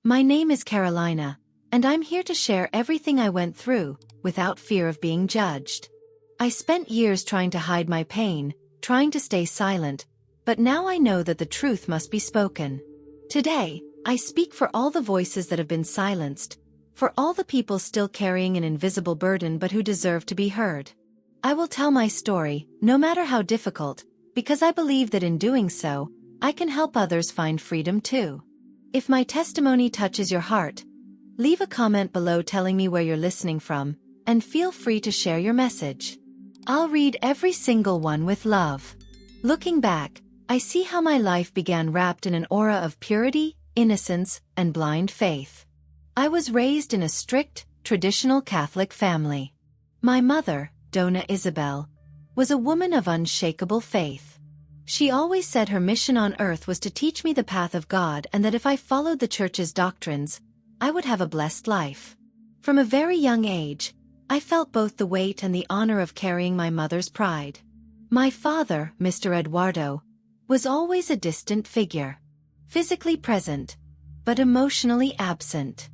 My name is Carolina, and I'm here to share everything I went through, without fear of being judged. I spent years trying to hide my pain, trying to stay silent, but now I know that the truth must be spoken. Today, I speak for all the voices that have been silenced, for all the people still carrying an invisible burden but who deserve to be heard. I will tell my story, no matter how difficult, because I believe that in doing so, I can help others find freedom too. If my testimony touches your heart, leave a comment below telling me where you're listening from, and feel free to share your message. I'll read every single one with love. Looking back, I see how my life began wrapped in an aura of purity, innocence, and blind faith. I was raised in a strict, traditional Catholic family. My mother, Dona Isabel, was a woman of unshakable faith. She always said her mission on earth was to teach me the path of God and that if I followed the Church's doctrines, I would have a blessed life. From a very young age, I felt both the weight and the honor of carrying my mother's pride. My father, Mr. Eduardo, was always a distant figure. Physically present, but emotionally absent.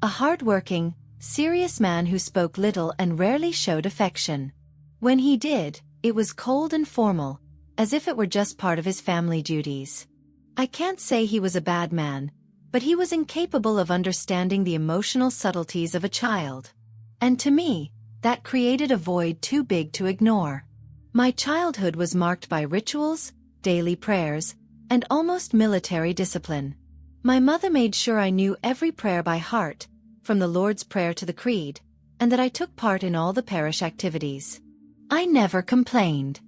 A hard-working, serious man who spoke little and rarely showed affection. When he did, it was cold and formal, as if it were just part of his family duties. I can't say he was a bad man, but he was incapable of understanding the emotional subtleties of a child. And to me, that created a void too big to ignore. My childhood was marked by rituals, daily prayers, and almost military discipline. My mother made sure I knew every prayer by heart, from the Lord's Prayer to the Creed, and that I took part in all the parish activities. I never complained.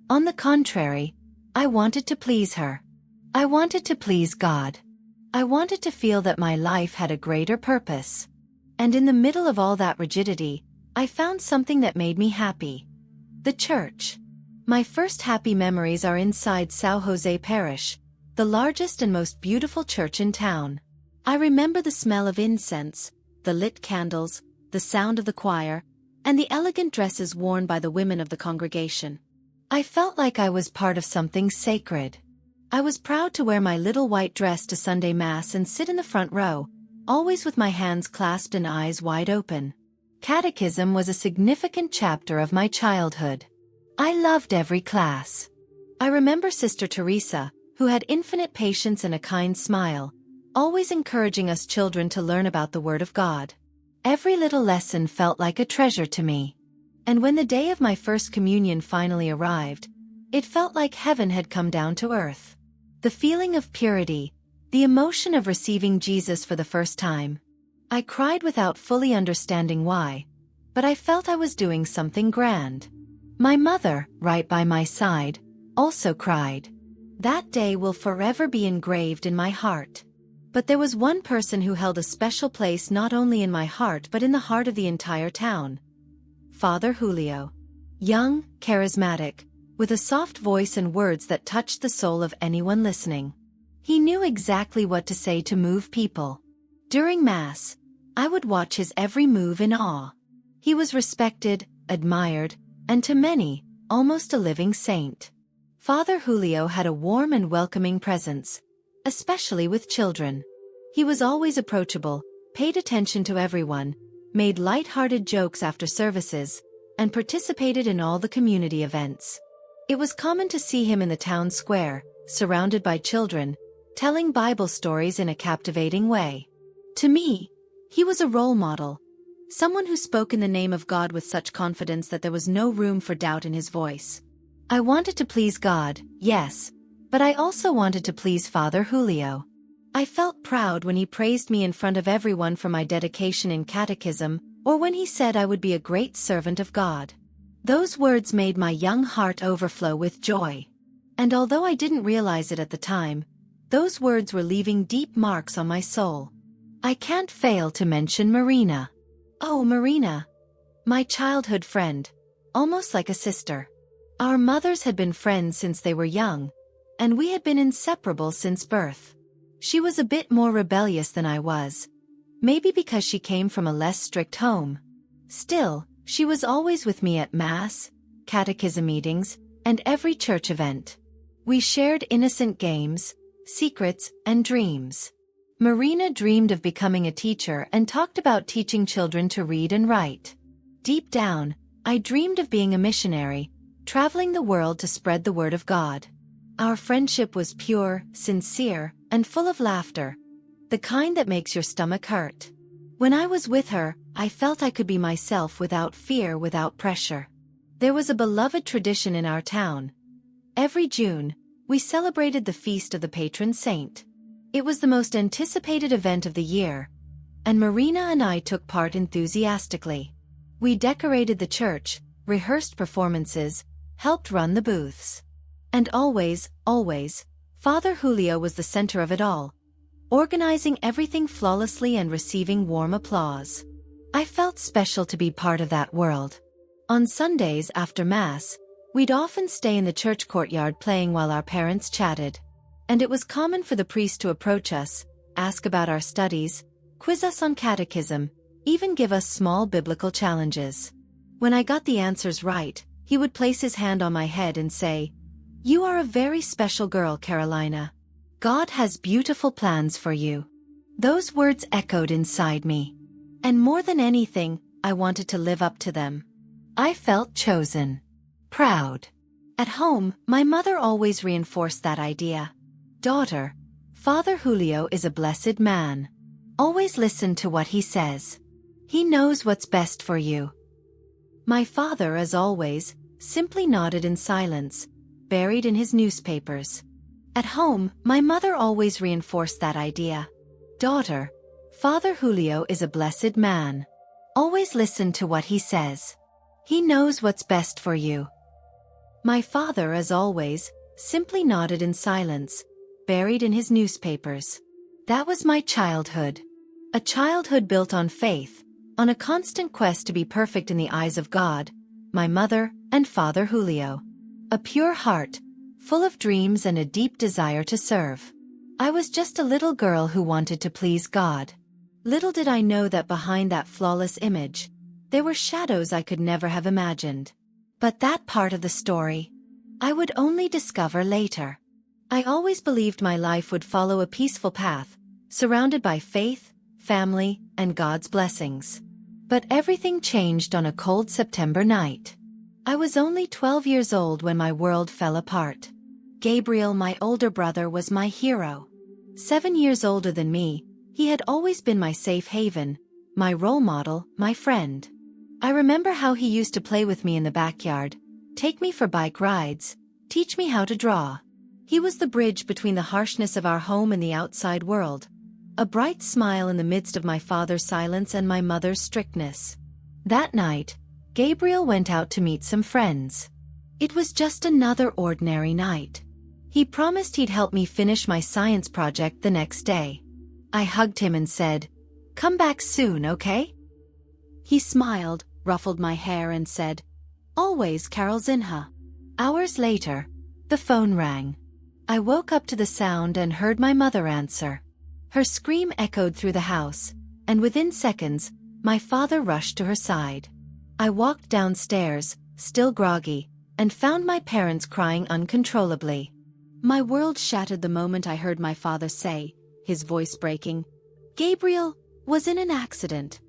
On the contrary, I wanted to please her. I wanted to please God. I wanted to feel that my life had a greater purpose. And in the middle of all that rigidity, I found something that made me happy. The church. My first happy memories are inside São José Parish, the largest and most beautiful church in town. I remember the smell of incense, the lit candles, the sound of the choir, and the elegant dresses worn by the women of the congregation. I felt like I was part of something sacred. I was proud to wear my little white dress to Sunday Mass and sit in the front row, always with my hands clasped and eyes wide open. Catechism was a significant chapter of my childhood. I loved every class. I remember Sister Teresa, who had infinite patience and a kind smile, always encouraging us children to learn about the Word of God. Every little lesson felt like a treasure to me. And when the day of my first communion finally arrived, it felt like heaven had come down to earth. The feeling of purity, the emotion of receiving Jesus for the first time. I cried without fully understanding why, but I felt I was doing something grand. My mother, right by my side, also cried. That day will forever be engraved in my heart. But there was one person who held a special place not only in my heart but in the heart of the entire town. Father Julio. Young, charismatic, with a soft voice and words that touched the soul of anyone listening. He knew exactly what to say to move people. During Mass, I would watch his every move in awe. He was respected, admired, and to many, almost a living saint. Father Julio had a warm and welcoming presence, especially with children. He was always approachable, paid attention to everyone, made light-hearted jokes after services, and participated in all the community events. It was common to see him in the town square, surrounded by children, telling Bible stories in a captivating way. To me, he was a role model, someone who spoke in the name of God with such confidence that there was no room for doubt in his voice. I wanted to please God, yes, but I also wanted to please Father Julio. I felt proud when he praised me in front of everyone for my dedication in catechism, or when he said I would be a great servant of God. Those words made my young heart overflow with joy. And although I didn't realize it at the time, those words were leaving deep marks on my soul. I can't fail to mention Marina. Oh, Marina. My childhood friend, almost like a sister. Our mothers had been friends since they were young, and we had been inseparable since birth. She was a bit more rebellious than I was, maybe because she came from a less strict home. Still, she was always with me at Mass, catechism meetings, and every church event. We shared innocent games, secrets, and dreams. Marina dreamed of becoming a teacher and talked about teaching children to read and write. Deep down, I dreamed of being a missionary, traveling the world to spread the word of God. Our friendship was pure, sincere, and full of laughter, the kind that makes your stomach hurt. When I was with her, I felt I could be myself without fear, without pressure. There was a beloved tradition in our town. Every June, we celebrated the feast of the patron saint. It was the most anticipated event of the year, and Marina and I took part enthusiastically. We decorated the church, rehearsed performances, helped run the booths. And always, Father Julio was the center of it all, organizing everything flawlessly and receiving warm applause. I felt special to be part of that world. On Sundays after Mass, we'd often stay in the church courtyard playing while our parents chatted. And it was common for the priest to approach us, ask about our studies, quiz us on catechism, even give us small biblical challenges. When I got the answers right, he would place his hand on my head and say, "You are a very special girl, Carolina. God has beautiful plans for you." Those words echoed inside me. And more than anything, I wanted to live up to them. I felt chosen. Proud. At home, my mother always reinforced that idea. "Daughter, Father Julio is a blessed man. Always listen to what he says. He knows what's best for you." My father, as always, simply nodded in silence, buried in his newspapers. At home, my mother always reinforced that idea. "Daughter, Father Julio is a blessed man. Always listen to what he says. He knows what's best for you." My father, as always, simply nodded in silence, buried in his newspapers. That was my childhood. A childhood built on faith, on a constant quest to be perfect in the eyes of God, my mother, and Father Julio. A pure heart, full of dreams and a deep desire to serve. I was just a little girl who wanted to please God. Little did I know that behind that flawless image, there were shadows I could never have imagined. But that part of the story, I would only discover later. I always believed my life would follow a peaceful path, surrounded by faith, family, and God's blessings. But everything changed on a cold September night. I was only 12 years old when my world fell apart. Gabriel, my older brother, was my hero. 7 years older than me, he had always been my safe haven, my role model, my friend. I remember how he used to play with me in the backyard, take me for bike rides, teach me how to draw. He was the bridge between the harshness of our home and the outside world, a bright smile in the midst of my father's silence and my mother's strictness. That night, Gabriel went out to meet some friends. It was just another ordinary night. He promised he'd help me finish my science project the next day. I hugged him and said, "Come back soon, okay?" He smiled, ruffled my hair and said, "Always, Carol Zinha." Hours later, the phone rang. I woke up to the sound and heard my mother answer. Her scream echoed through the house, and within seconds, my father rushed to her side. I walked downstairs, still groggy, and found my parents crying uncontrollably. My world shattered the moment I heard my father say, his voice breaking, "Gabriel was in an accident.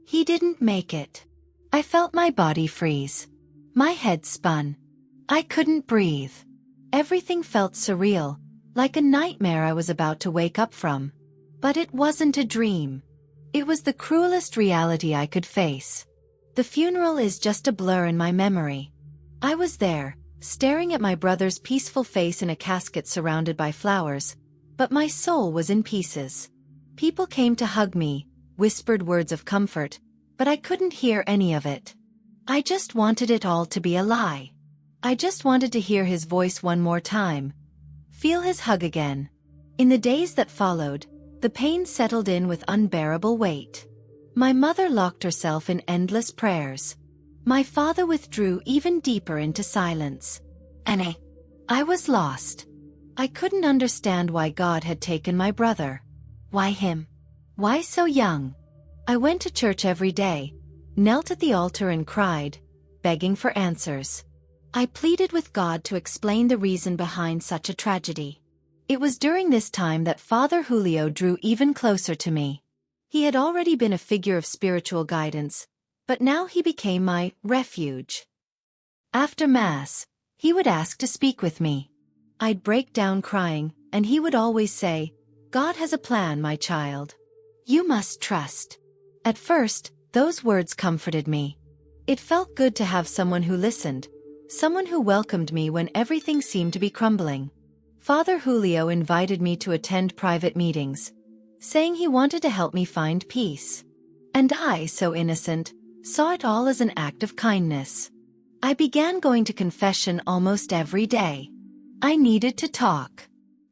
He didn't make it." I felt my body freeze. My head spun. I couldn't breathe. Everything felt surreal, like a nightmare I was about to wake up from. But it wasn't a dream. It was the cruelest reality I could face. The funeral is just a blur in my memory. I was there, staring at my brother's peaceful face in a casket surrounded by flowers, but my soul was in pieces. People came to hug me, whispered words of comfort, but I couldn't hear any of it. I just wanted it all to be a lie. I just wanted to hear his voice one more time, feel his hug again. In the days that followed, the pain settled in with unbearable weight. My mother locked herself in endless prayers. My father withdrew even deeper into silence. And I was lost. I couldn't understand why God had taken my brother. Why him? Why so young? I went to church every day, knelt at the altar and cried, begging for answers. I pleaded with God to explain the reason behind such a tragedy. It was during this time that Father Julio drew even closer to me. He had already been a figure of spiritual guidance, but now he became my refuge. After Mass, he would ask to speak with me. I'd break down crying, and he would always say, "God has a plan, my child. You must trust." At first, those words comforted me. It felt good to have someone who listened, someone who welcomed me when everything seemed to be crumbling. Father Julio invited me to attend private meetings, saying he wanted to help me find peace. And I, so innocent, saw it all as an act of kindness. I began going to confession almost every day. I needed to talk.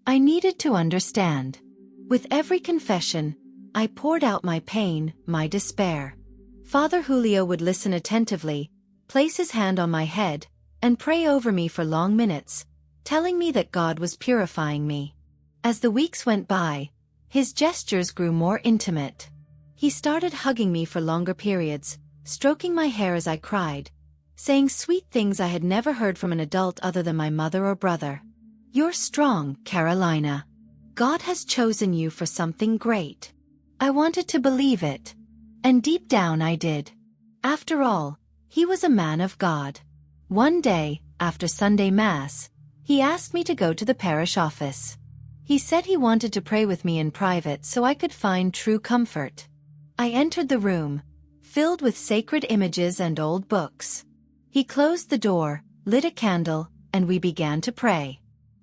I needed to understand. With every confession, I poured out my pain, my despair. Father Julio would listen attentively, place his hand on my head, and pray over me for long minutes, telling me that God was purifying me. As the weeks went by, his gestures grew more intimate. He started hugging me for longer periods, stroking my hair as I cried, saying sweet things I had never heard from an adult other than my mother or brother. "You're strong, Carolina. God has chosen you for something great." I wanted to believe it. And deep down I did. After all, he was a man of God. One day, after Sunday Mass, he asked me to go to the parish office. He said he wanted to pray with me in private so I could find true comfort. I entered the room, filled with sacred images and old books. He closed the door, lit a candle, and we began to pray.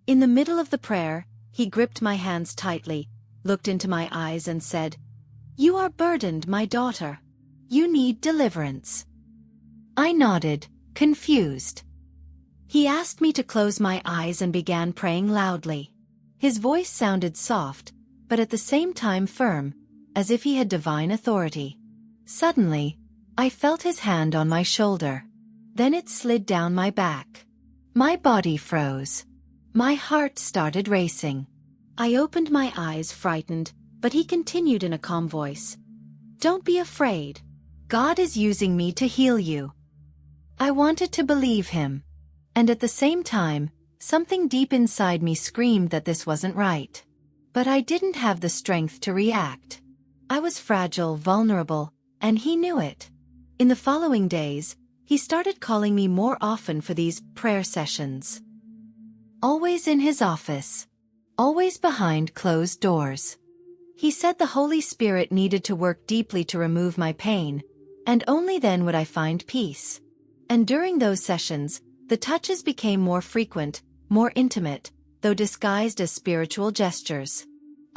In the middle of the prayer, he gripped my hands tightly, looked into my eyes and said, "You are burdened, my daughter. You need deliverance." I nodded, confused. He asked me to close my eyes and began praying loudly. His voice sounded soft, but at the same time firm, as if he had divine authority. Suddenly, I felt his hand on my shoulder. Then it slid down my back. My body froze. My heart started racing. I opened my eyes frightened, but he continued in a calm voice. "Don't be afraid. God is using me to heal you." I wanted to believe him. And at the same time, something deep inside me screamed that this wasn't right. But I didn't have the strength to react. I was fragile, vulnerable, and he knew it. In the following days, he started calling me more often for these prayer sessions. Always in his office. Always behind closed doors. He said the Holy Spirit needed to work deeply to remove my pain, and only then would I find peace. And during those sessions, the touches became more frequent, more intimate, though disguised as spiritual gestures.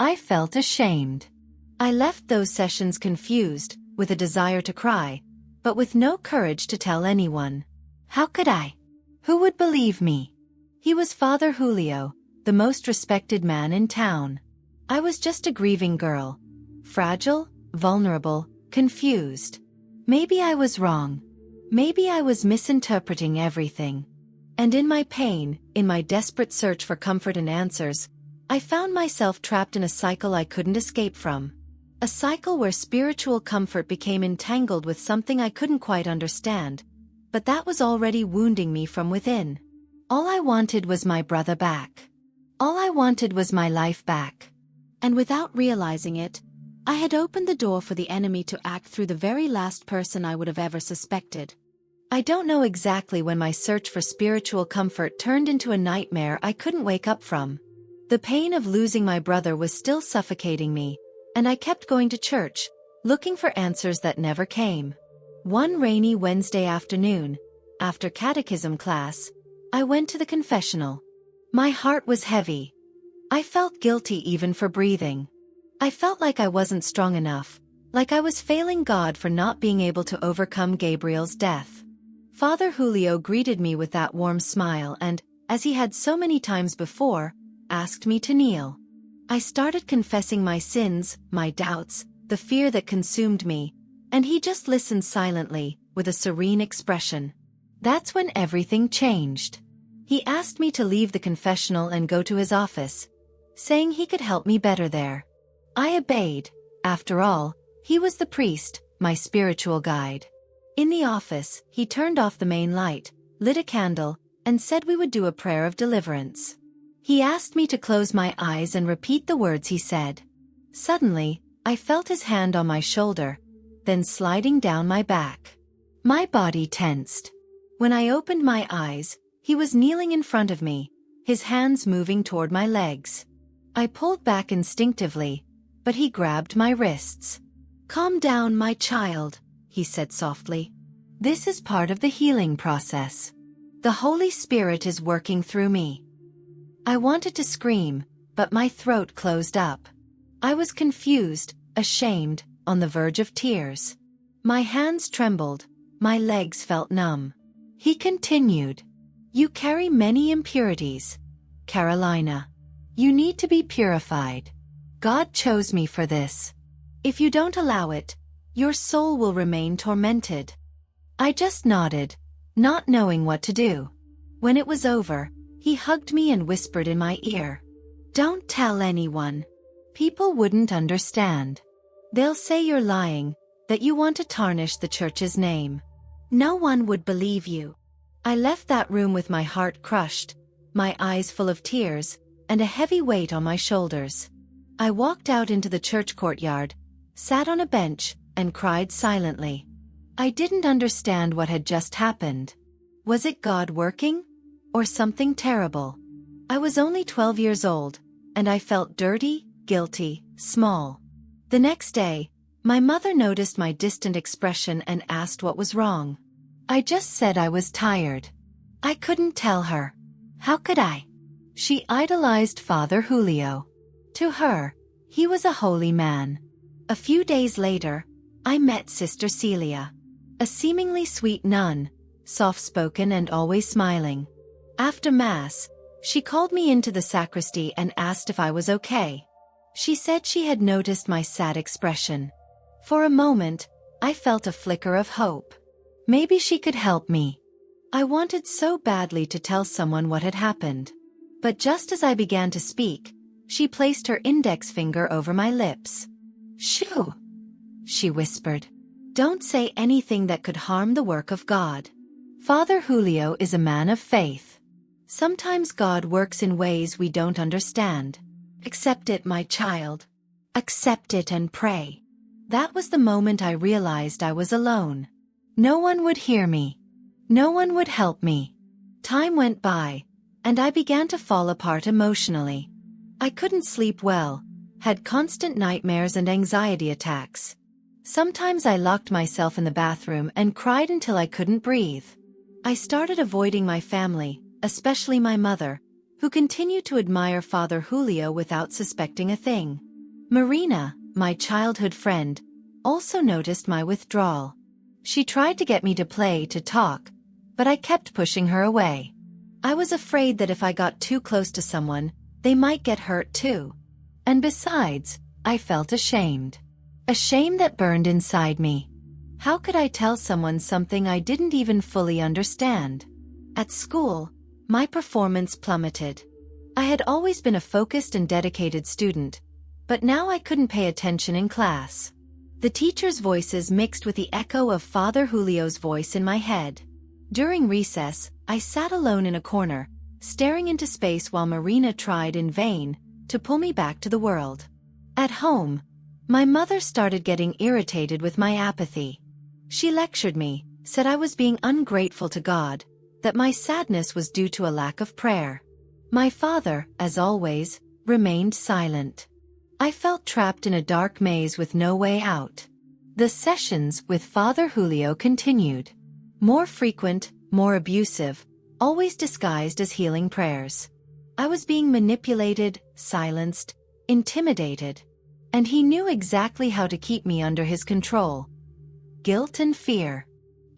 I felt ashamed. I left those sessions confused, with a desire to cry, but with no courage to tell anyone. How could I? Who would believe me? He was Father Julio, the most respected man in town. I was just a grieving girl. Fragile, vulnerable, confused. Maybe I was wrong. Maybe I was misinterpreting everything. And in my pain, in my desperate search for comfort and answers, I found myself trapped in a cycle I couldn't escape from. A cycle where spiritual comfort became entangled with something I couldn't quite understand, but that was already wounding me from within. All I wanted was my brother back. All I wanted was my life back. And without realizing it, I had opened the door for the enemy to act through the very last person I would have ever suspected. I don't know exactly when my search for spiritual comfort turned into a nightmare I couldn't wake up from. The pain of losing my brother was still suffocating me, and I kept going to church, looking for answers that never came. One rainy Wednesday afternoon, after catechism class, I went to the confessional. My heart was heavy. I felt guilty even for breathing. I felt like I wasn't strong enough, like I was failing God for not being able to overcome Gabriel's death. Father Julio greeted me with that warm smile and, as he had so many times before, asked me to kneel. I started confessing my sins, my doubts, the fear that consumed me, and he just listened silently, with a serene expression. That's when everything changed. He asked me to leave the confessional and go to his office, saying he could help me better there. I obeyed. After all, he was the priest, my spiritual guide. In the office, he turned off the main light, lit a candle, and said we would do a prayer of deliverance. He asked me to close my eyes and repeat the words he said. Suddenly, I felt his hand on my shoulder, then sliding down my back. My body tensed. When I opened my eyes, he was kneeling in front of me, his hands moving toward my legs. I pulled back instinctively, but he grabbed my wrists. "Calm down, my child," he said softly. "This is part of the healing process. The Holy Spirit is working through me." I wanted to scream, but my throat closed up. I was confused, ashamed, on the verge of tears. My hands trembled, my legs felt numb. He continued, "You carry many impurities, Carolina. You need to be purified. God chose me for this. If you don't allow it, your soul will remain tormented." I just nodded, not knowing what to do. When it was over, he hugged me and whispered in my ear, "Don't tell anyone. People wouldn't understand. They'll say you're lying, that you want to tarnish the church's name. No one would believe you." I left that room with my heart crushed, my eyes full of tears, and a heavy weight on my shoulders. I walked out into the church courtyard, sat on a bench, and cried silently. I didn't understand what had just happened. Was it God working? Or something terrible? I was only 12 years old, and I felt dirty, guilty, small. The next day, my mother noticed my distant expression and asked what was wrong. I just said I was tired. I couldn't tell her. How could I? She idolized Father Julio. To her, he was a holy man. A few days later, I met Sister Celia, a seemingly sweet nun, soft-spoken and always smiling. After Mass, she called me into the sacristy and asked if I was okay. She said she had noticed my sad expression. For a moment, I felt a flicker of hope. Maybe she could help me. I wanted so badly to tell someone what had happened. But just as I began to speak, she placed her index finger over my lips. "Shoo!" she whispered. "Don't say anything that could harm the work of God. Father Julio is a man of faith. Sometimes God works in ways we don't understand. Accept it, my child. Accept it and pray." That was the moment I realized I was alone. No one would hear me. No one would help me. Time went by, and I began to fall apart emotionally. I couldn't sleep well, had constant nightmares and anxiety attacks. Sometimes I locked myself in the bathroom and cried until I couldn't breathe. I started avoiding my family, especially my mother, who continued to admire Father Julio without suspecting a thing. Marina, my childhood friend, also noticed my withdrawal. She tried to get me to play, to talk, but I kept pushing her away. I was afraid that if I got too close to someone, they might get hurt too. And besides, I felt ashamed. A shame that burned inside me. How could I tell someone something I didn't even fully understand? At school, my performance plummeted. I had always been a focused and dedicated student, but now I couldn't pay attention in class. The teachers' voices mixed with the echo of Father Julio's voice in my head. During recess, I sat alone in a corner, staring into space while Marina tried in vain to pull me back to the world. At home, my mother started getting irritated with my apathy. She lectured me, said I was being ungrateful to God, that my sadness was due to a lack of prayer. My father, as always, remained silent. I felt trapped in a dark maze with no way out. The sessions with Father Julio continued. More frequent, more abusive, always disguised as healing prayers. I was being manipulated, silenced, intimidated. And he knew exactly how to keep me under his control. Guilt and fear.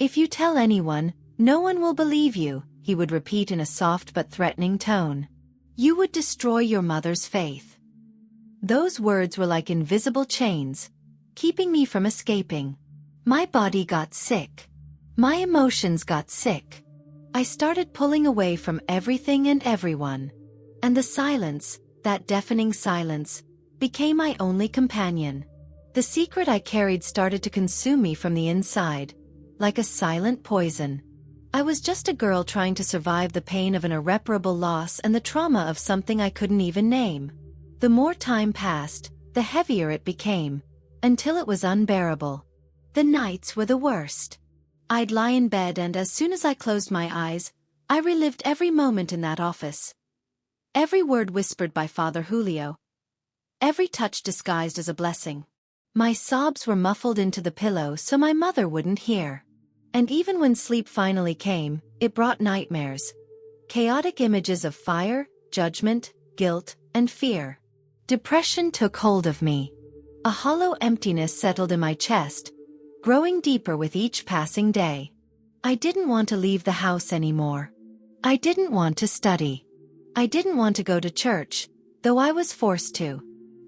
"If you tell anyone, no one will believe you," he would repeat in a soft but threatening tone. "You would destroy your mother's faith." Those words were like invisible chains, keeping me from escaping. My body got sick. My emotions got sick. I started pulling away from everything and everyone. And the silence, that deafening silence, became my only companion. The secret I carried started to consume me from the inside, like a silent poison. I was just a girl trying to survive the pain of an irreparable loss and the trauma of something I couldn't even name. The more time passed, the heavier it became, until it was unbearable. The nights were the worst. I'd lie in bed and as soon as I closed my eyes, I relived every moment in that office. Every word whispered by Father Julio. Every touch disguised as a blessing. My sobs were muffled into the pillow so my mother wouldn't hear. And even when sleep finally came, it brought nightmares. Chaotic images of fire, judgment, guilt, and fear. Depression took hold of me. A hollow emptiness settled in my chest, growing deeper with each passing day. I didn't want to leave the house anymore. I didn't want to study. I didn't want to go to church, though I was forced to.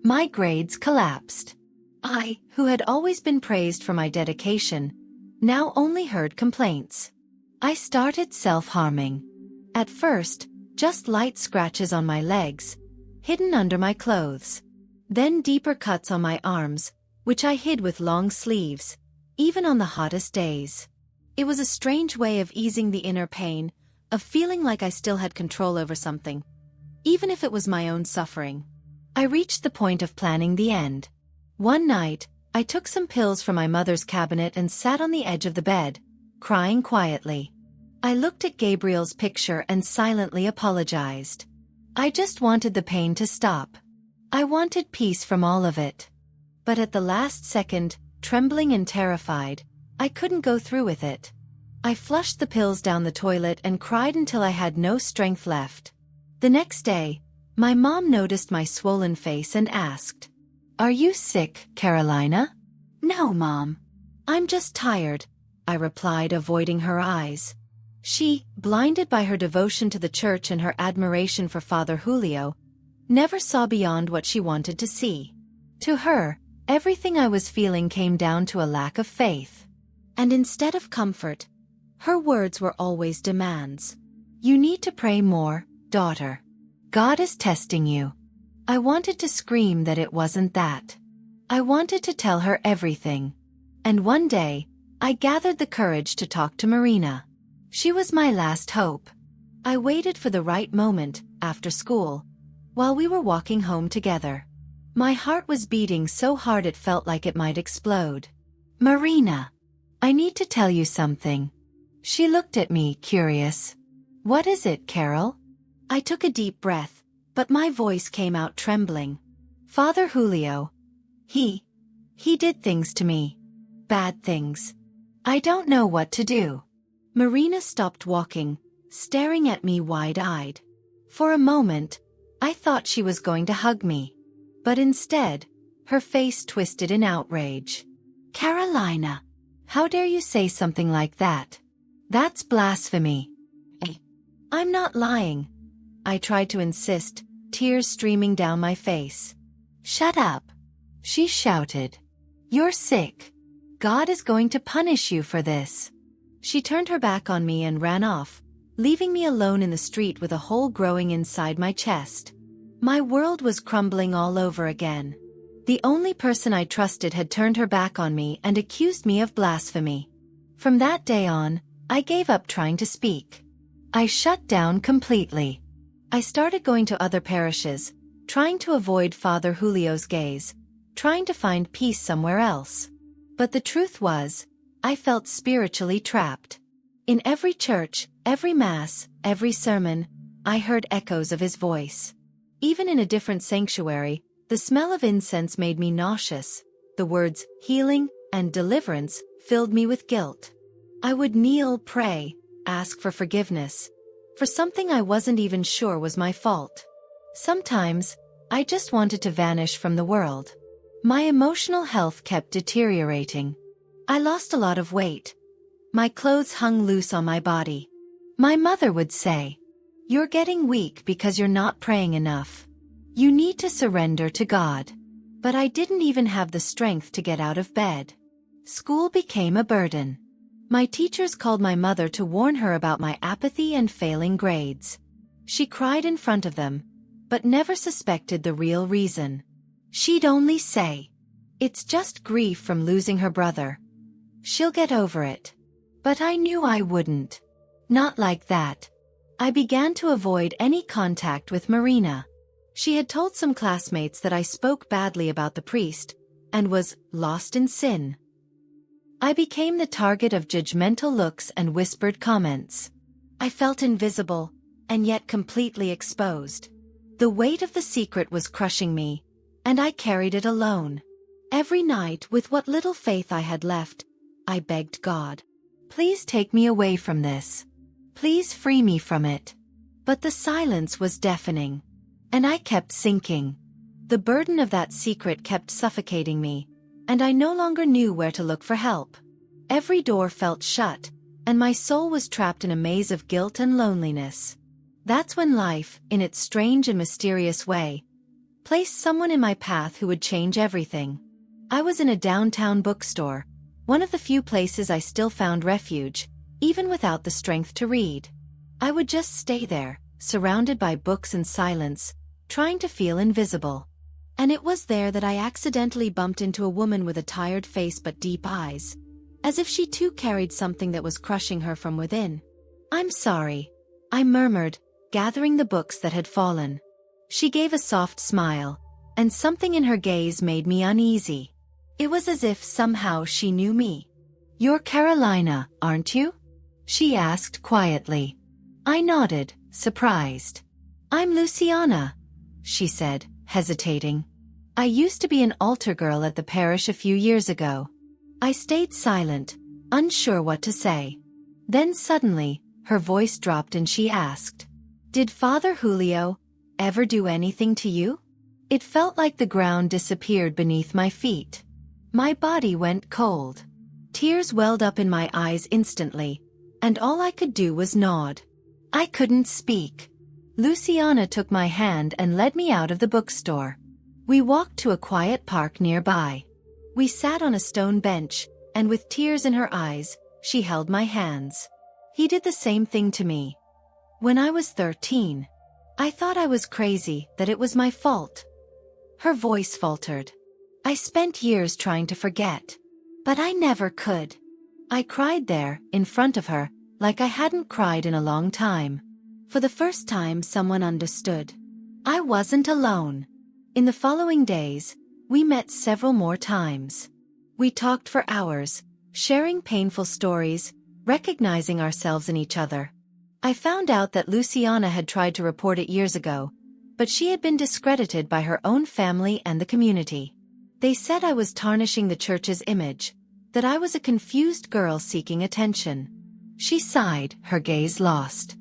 My grades collapsed. I, who had always been praised for my dedication, now only heard complaints. I started self-harming. At first, just light scratches on my legs, hidden under my clothes. Then deeper cuts on my arms, which I hid with long sleeves, even on the hottest days. It was a strange way of easing the inner pain, of feeling like I still had control over something, even if it was my own suffering. I reached the point of planning the end. One night, I took some pills from my mother's cabinet and sat on the edge of the bed, crying quietly. I looked at Gabriel's picture and silently apologized. I just wanted the pain to stop. I wanted peace from all of it. But at the last second, trembling and terrified, I couldn't go through with it. I flushed the pills down the toilet and cried until I had no strength left. The next day, my mom noticed my swollen face and asked, "Are you sick, Carolina?" "No, Mom. I'm just tired," I replied, avoiding her eyes. She, blinded by her devotion to the church and her admiration for Father Julio, never saw beyond what she wanted to see. To her, everything I was feeling came down to a lack of faith. And instead of comfort, her words were always demands. "You need to pray more, daughter. God is testing you." I wanted to scream that it wasn't that. I wanted to tell her everything. And one day, I gathered the courage to talk to Marina. She was my last hope. I waited for the right moment, after school, while we were walking home together. My heart was beating so hard it felt like it might explode. "Marina, I need to tell you something." She looked at me, curious. "What is it, Carol?" I took a deep breath, but my voice came out trembling. "Father Julio. He did things to me. Bad things. I don't know what to do." Marina stopped walking, staring at me wide-eyed. For a moment, I thought she was going to hug me. But instead, her face twisted in outrage. "Carolina, how dare you say something like that? That's blasphemy." "I'm not lying," I tried to insist, tears streaming down my face. "Shut up," she shouted. "You're sick. God is going to punish you for this." She turned her back on me and ran off, leaving me alone in the street with a hole growing inside my chest. My world was crumbling all over again. The only person I trusted had turned her back on me and accused me of blasphemy. From that day on, I gave up trying to speak. I shut down completely. I started going to other parishes, trying to avoid Father Julio's gaze, trying to find peace somewhere else. But the truth was, I felt spiritually trapped. In every church, every mass, every sermon, I heard echoes of his voice. Even in a different sanctuary, the smell of incense made me nauseous. The words, healing, and deliverance, filled me with guilt. I would kneel, pray, ask for forgiveness, for something I wasn't even sure was my fault. Sometimes, I just wanted to vanish from the world. My emotional health kept deteriorating. I lost a lot of weight. My clothes hung loose on my body. My mother would say, "You're getting weak because you're not praying enough. You need to surrender to God." But I didn't even have the strength to get out of bed. School became a burden. My teachers called my mother to warn her about my apathy and failing grades. She cried in front of them, but never suspected the real reason. She'd only say, "It's just grief from losing her brother. She'll get over it." But I knew I wouldn't. Not like that. I began to avoid any contact with Marina. She had told some classmates that I spoke badly about the priest, and was lost in sin. I became the target of judgmental looks and whispered comments. I felt invisible, and yet completely exposed. The weight of the secret was crushing me, and I carried it alone. Every night, with what little faith I had left, I begged God, please take me away from this. Please free me from it. But the silence was deafening, and I kept sinking. The burden of that secret kept suffocating me, and I no longer knew where to look for help. Every door felt shut, and my soul was trapped in a maze of guilt and loneliness. That's when life, in its strange and mysterious way, placed someone in my path who would change everything. I was in a downtown bookstore, one of the few places I still found refuge, even without the strength to read. I would just stay there, surrounded by books and silence, trying to feel invisible. And it was there that I accidentally bumped into a woman with a tired face but deep eyes, as if she too carried something that was crushing her from within. "I'm sorry," I murmured, gathering the books that had fallen. She gave a soft smile, and something in her gaze made me uneasy. It was as if somehow she knew me. "You're Carolina, aren't you?" she asked quietly. I nodded, surprised. "I'm Luciana," she said, hesitating. "I used to be an altar girl at the parish a few years ago." I stayed silent, unsure what to say. Then suddenly, her voice dropped and she asked, "Did Father Julio ever do anything to you?" It felt like the ground disappeared beneath my feet. My body went cold. Tears welled up in my eyes instantly, and all I could do was nod. I couldn't speak. Luciana took my hand and led me out of the bookstore. We walked to a quiet park nearby. We sat on a stone bench, and with tears in her eyes, she held my hands. He did the same thing to me. When I was 13, I thought I was crazy, that it was my fault. Her voice faltered. "I spent years trying to forget, but I never could." I cried there, in front of her, like I hadn't cried in a long time. For the first time, someone understood. I wasn't alone. In the following days, we met several more times. We talked for hours, sharing painful stories, recognizing ourselves in each other. I found out that Luciana had tried to report it years ago, but she had been discredited by her own family and the community. They said I was tarnishing the church's image, that I was a confused girl seeking attention. She sighed, her gaze lost.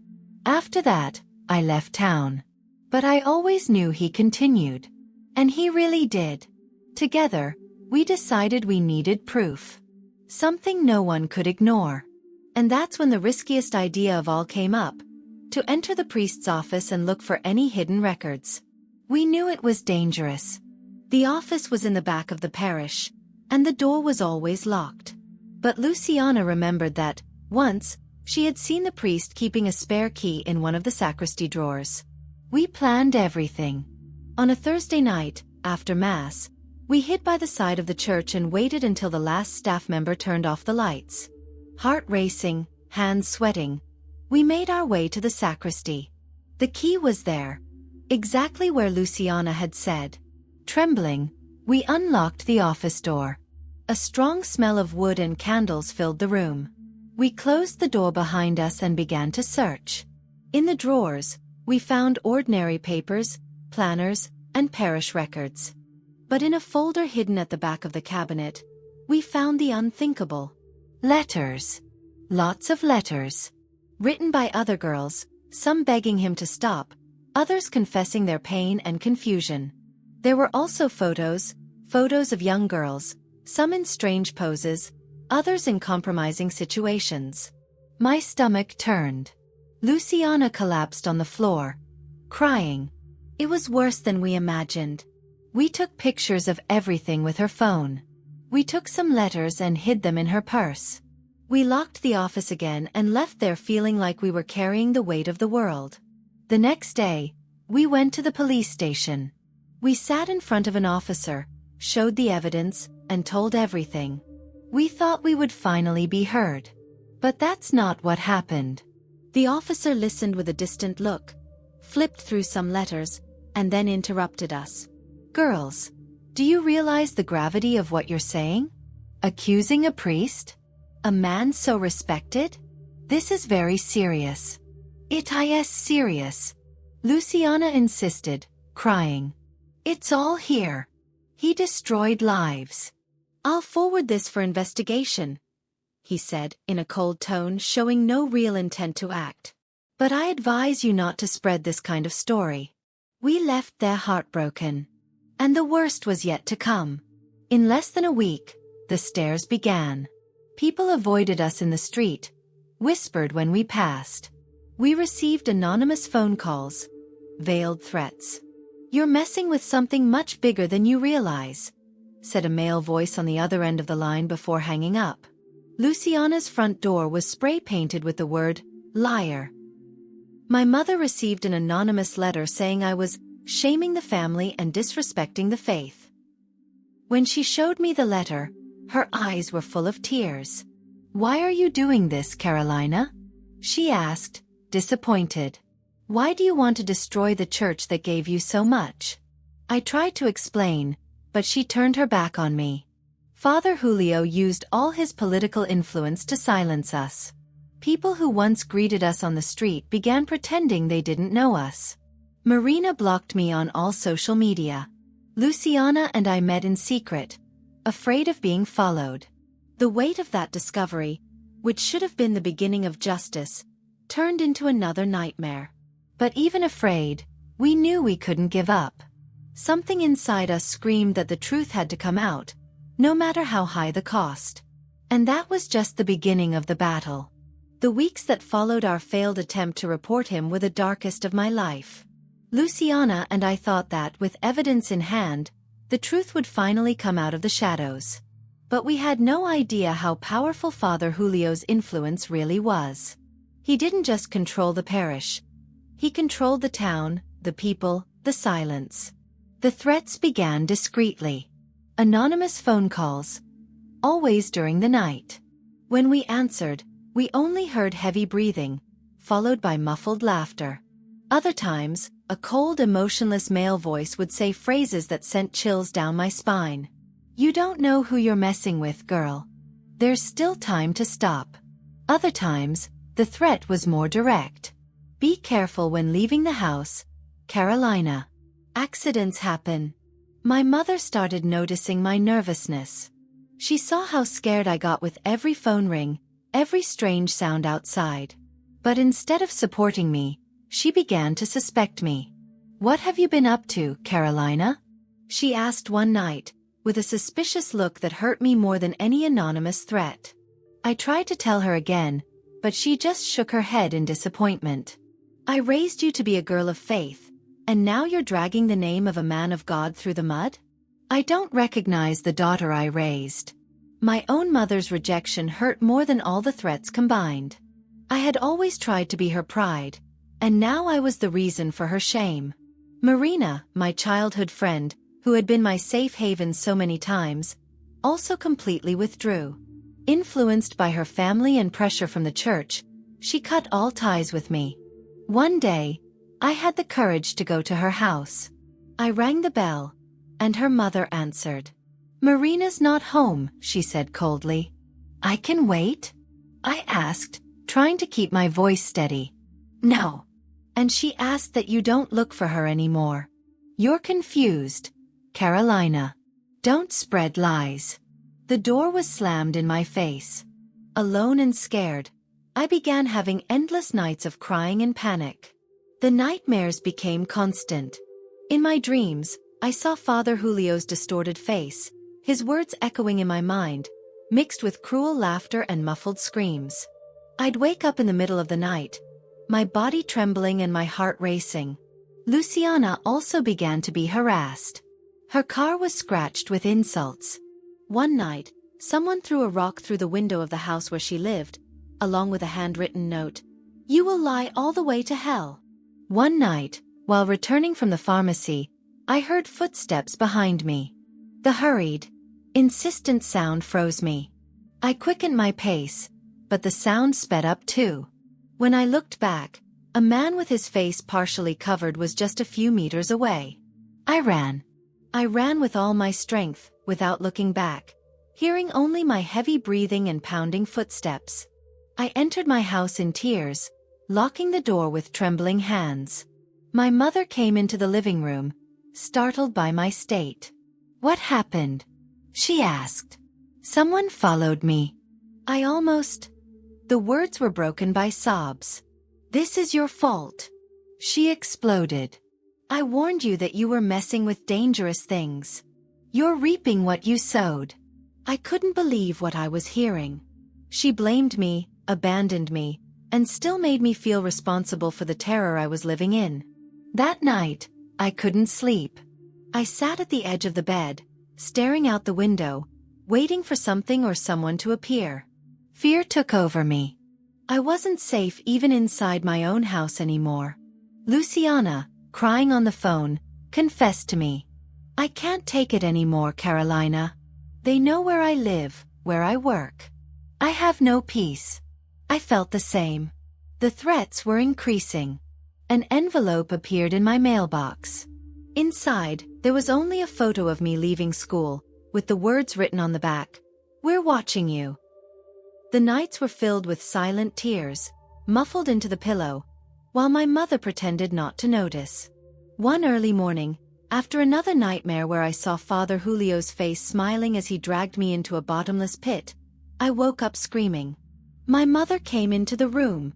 After that, I left town. But I always knew he continued. And he really did. Together, we decided we needed proof. Something no one could ignore. And that's when the riskiest idea of all came up, to enter the priest's office and look for any hidden records. We knew it was dangerous. The office was in the back of the parish, and the door was always locked. But Luciana remembered that, once, she had seen the priest keeping a spare key in one of the sacristy drawers. We planned everything. On a Thursday night, after Mass, we hid by the side of the church and waited until the last staff member turned off the lights. Heart racing, hands sweating, we made our way to the sacristy. The key was there, exactly where Luciana had said. Trembling, we unlocked the office door. A strong smell of wood and candles filled the room. We closed the door behind us and began to search. In the drawers, we found ordinary papers, planners, and parish records. But in a folder hidden at the back of the cabinet, we found the unthinkable. Letters. Lots of letters. Written by other girls, some begging him to stop, others confessing their pain and confusion. There were also photos of young girls, some in strange poses, others in compromising situations. My stomach turned. Luciana collapsed on the floor, crying. It was worse than we imagined. We took pictures of everything with her phone. We took some letters and hid them in her purse. We locked the office again and left there feeling like we were carrying the weight of the world. The next day, we went to the police station. We sat in front of an officer, showed the evidence, and told everything. We thought we would finally be heard. But that's not what happened. The officer listened with a distant look, flipped through some letters, and then interrupted us. Girls, do you realize the gravity of what you're saying? Accusing a priest? A man so respected? This is very serious. It is serious. Luciana insisted, crying. It's all here. He destroyed lives. I'll forward this for investigation, he said, in a cold tone, showing no real intent to act. But I advise you not to spread this kind of story. We left there heartbroken. And the worst was yet to come. In less than a week, the stares began. People avoided us in the street, whispered when we passed. We received anonymous phone calls, veiled threats. You're messing with something much bigger than you realize, said a male voice on the other end of the line before hanging up. Luciana's front door was spray-painted with the word, liar. My mother received an anonymous letter saying I was shaming the family and disrespecting the faith. When she showed me the letter, her eyes were full of tears. Why are you doing this, Carolina? She asked, disappointed. Why do you want to destroy the church that gave you so much? I tried to explain, but she turned her back on me. Father Julio used all his political influence to silence us. People who once greeted us on the street began pretending they didn't know us. Marina blocked me on all social media. Luciana and I met in secret, afraid of being followed. The weight of that discovery, which should have been the beginning of justice, turned into another nightmare. But even afraid, we knew we couldn't give up. Something inside us screamed that the truth had to come out, no matter how high the cost. And that was just the beginning of the battle. The weeks that followed our failed attempt to report him were the darkest of my life. Luciana and I thought that, with evidence in hand, the truth would finally come out of the shadows. But we had no idea how powerful Father Julio's influence really was. He didn't just control the parish. He controlled the town, the people, the silence. The threats began discreetly. Anonymous phone calls. Always during the night. When we answered, we only heard heavy breathing, followed by muffled laughter. Other times, a cold, emotionless male voice would say phrases that sent chills down my spine. You don't know who you're messing with, girl. There's still time to stop. Other times, the threat was more direct. Be careful when leaving the house, Carolina. Accidents happen. My mother started noticing my nervousness. She saw how scared I got with every phone ring, every strange sound outside. But instead of supporting me, she began to suspect me. What have you been up to, Carolina? She asked one night, with a suspicious look that hurt me more than any anonymous threat. I tried to tell her again, but she just shook her head in disappointment. I raised you to be a girl of faith, and now you're dragging the name of a man of God through the mud? I don't recognize the daughter I raised. My own mother's rejection hurt more than all the threats combined. I had always tried to be her pride, and now I was the reason for her shame. Marina, my childhood friend, who had been my safe haven so many times, also completely withdrew. Influenced by her family and pressure from the church, she cut all ties with me. One day, I had the courage to go to her house. I rang the bell, and her mother answered. Marina's not home, she said coldly. I can wait? I asked, trying to keep my voice steady. No. And she asked that you don't look for her anymore. You're confused, Carolina. Don't spread lies. The door was slammed in my face. Alone and scared, I began having endless nights of crying and panic. The nightmares became constant. In my dreams, I saw Father Julio's distorted face, his words echoing in my mind, mixed with cruel laughter and muffled screams. I'd wake up in the middle of the night, my body trembling and my heart racing. Luciana also began to be harassed. Her car was scratched with insults. One night, someone threw a rock through the window of the house where she lived, along with a handwritten note. You will lie all the way to hell. One night, while returning from the pharmacy, I heard footsteps behind me. The hurried, insistent sound froze me. I quickened my pace, but the sound sped up too. When I looked back, a man with his face partially covered was just a few meters away. I ran. I ran with all my strength, without looking back, hearing only my heavy breathing and pounding footsteps. I entered my house in tears, locking the door with trembling hands. My mother came into the living room, startled by my state. "What happened?" she asked. "Someone followed me. I almost—" The words were broken by sobs. "This is your fault," she exploded. "I warned you that you were messing with dangerous things. You're reaping what you sowed." I couldn't believe what I was hearing. She blamed me, abandoned me, and still made me feel responsible for the terror I was living in. That night, I couldn't sleep. I sat at the edge of the bed, staring out the window, waiting for something or someone to appear. Fear took over me. I wasn't safe even inside my own house anymore. Luciana, crying on the phone, confessed to me. "I can't take it anymore, Carolina. They know where I live, where I work. I have no peace." I felt the same. The threats were increasing. An envelope appeared in my mailbox. Inside, there was only a photo of me leaving school, with the words written on the back, "We're watching you." The nights were filled with silent tears, muffled into the pillow, while my mother pretended not to notice. One early morning, after another nightmare where I saw Father Julio's face smiling as he dragged me into a bottomless pit, I woke up screaming. My mother came into the room,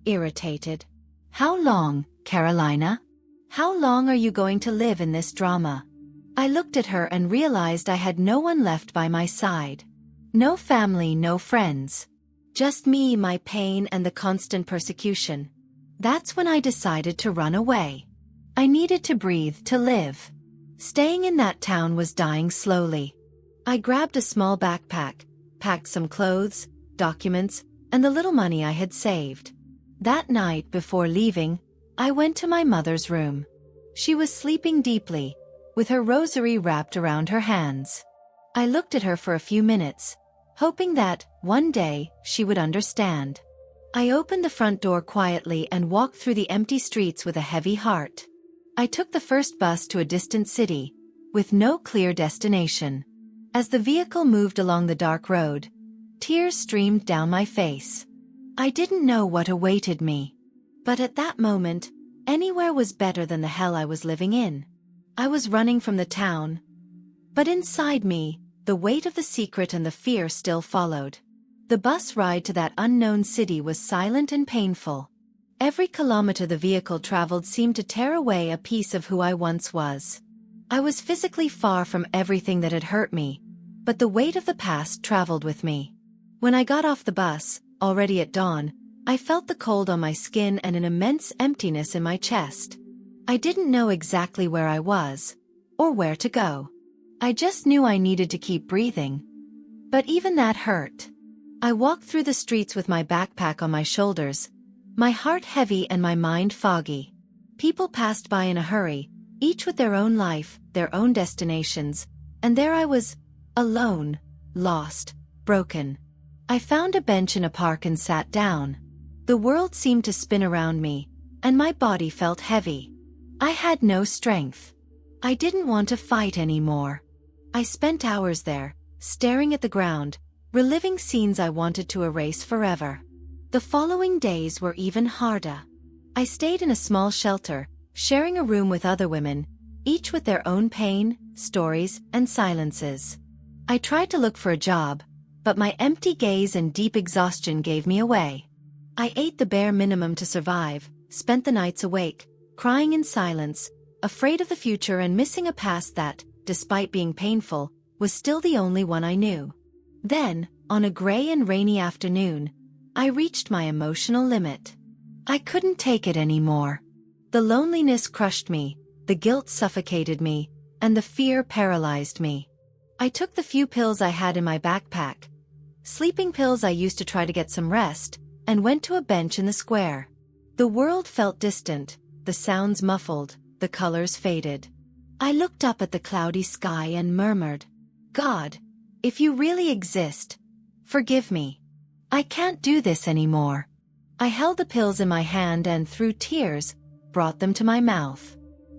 irritated. "How long, Carolina? How long are you going to live in this drama?" I looked at her and realized I had no one left by my side. No family, no friends. Just me, my pain, and the constant persecution. That's when I decided to run away. I needed to breathe, to live. Staying in that town was dying slowly. I grabbed a small backpack, packed some clothes, documents, and the little money I had saved. That night before leaving, I went to my mother's room. She was sleeping deeply, with her rosary wrapped around her hands. I looked at her for a few minutes, hoping that, one day, she would understand. I opened the front door quietly and walked through the empty streets with a heavy heart. I took the first bus to a distant city, with no clear destination. As the vehicle moved along the dark road, tears streamed down my face. I didn't know what awaited me. But at that moment, anywhere was better than the hell I was living in. I was running from the town. But inside me, the weight of the secret and the fear still followed. The bus ride to that unknown city was silent and painful. Every kilometer the vehicle traveled seemed to tear away a piece of who I once was. I was physically far from everything that had hurt me, but the weight of the past traveled with me. When I got off the bus, already at dawn, I felt the cold on my skin and an immense emptiness in my chest. I didn't know exactly where I was, or where to go. I just knew I needed to keep breathing. But even that hurt. I walked through the streets with my backpack on my shoulders, my heart heavy and my mind foggy. People passed by in a hurry, each with their own life, their own destinations, and there I was, alone, lost, broken. I found a bench in a park and sat down. The world seemed to spin around me, and my body felt heavy. I had no strength. I didn't want to fight anymore. I spent hours there, staring at the ground, reliving scenes I wanted to erase forever. The following days were even harder. I stayed in a small shelter, sharing a room with other women, each with their own pain, stories, and silences. I tried to look for a job, but my empty gaze and deep exhaustion gave me away. I ate the bare minimum to survive, spent the nights awake, crying in silence, afraid of the future and missing a past that, despite being painful, was still the only one I knew. Then, on a gray and rainy afternoon, I reached my emotional limit. I couldn't take it anymore. The loneliness crushed me, the guilt suffocated me, and the fear paralyzed me. I took the few pills I had in my backpack, sleeping pills I used to try to get some rest, and went to a bench in the square. The world felt distant, the sounds muffled, the colors faded. I looked up at the cloudy sky and murmured, "God, if you really exist, forgive me. I can't do this anymore." I held the pills in my hand and, through tears, brought them to my mouth.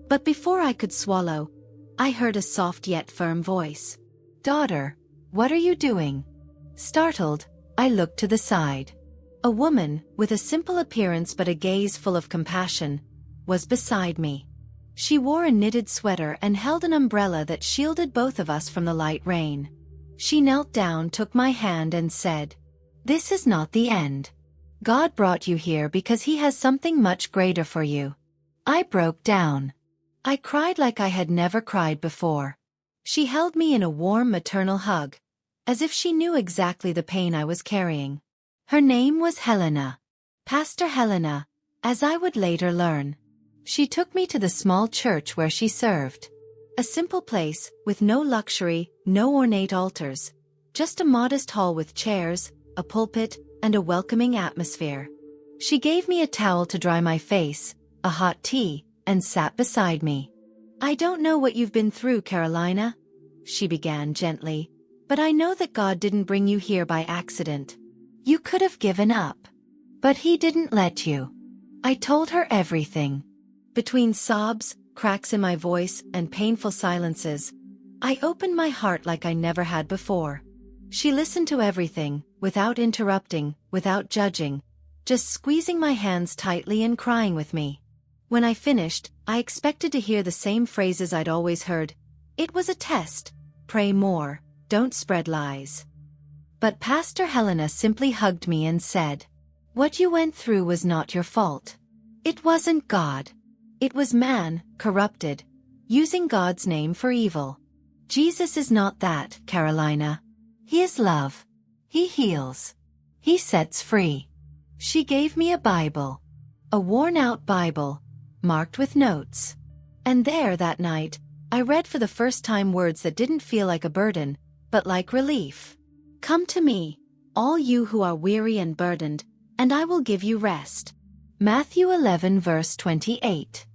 But before I could swallow, I heard a soft yet firm voice. "Daughter, what are you doing?" Startled, I looked to the side. A woman, with a simple appearance but a gaze full of compassion, was beside me. She wore a knitted sweater and held an umbrella that shielded both of us from the light rain. She knelt down, took my hand and said, "This is not the end. God brought you here because He has something much greater for you." I broke down. I cried like I had never cried before. She held me in a warm maternal hug, as if she knew exactly the pain I was carrying. Her name was Helena. Pastor Helena, as I would later learn. She took me to the small church where she served. A simple place, with no luxury, no ornate altars. Just a modest hall with chairs, a pulpit, and a welcoming atmosphere. She gave me a towel to dry my face, a hot tea, and sat beside me. "I don't know what you've been through, Carolina," she began gently, "but I know that God didn't bring you here by accident. You could have given up. But He didn't let you." I told her everything. Between sobs, cracks in my voice, and painful silences, I opened my heart like I never had before. She listened to everything, without interrupting, without judging, just squeezing my hands tightly and crying with me. When I finished, I expected to hear the same phrases I'd always heard. It was a test. Pray more, don't spread lies. But Pastor Helena simply hugged me and said, "What you went through was not your fault. It wasn't God. It was man, corrupted, using God's name for evil. Jesus is not that, Carolina. He is love. He heals. He sets free." She gave me a Bible. A worn-out Bible, marked with notes. And there, that night, I read for the first time words that didn't feel like a burden, but like relief. "Come to me, all you who are weary and burdened, and I will give you rest." Matthew 11 verse 28.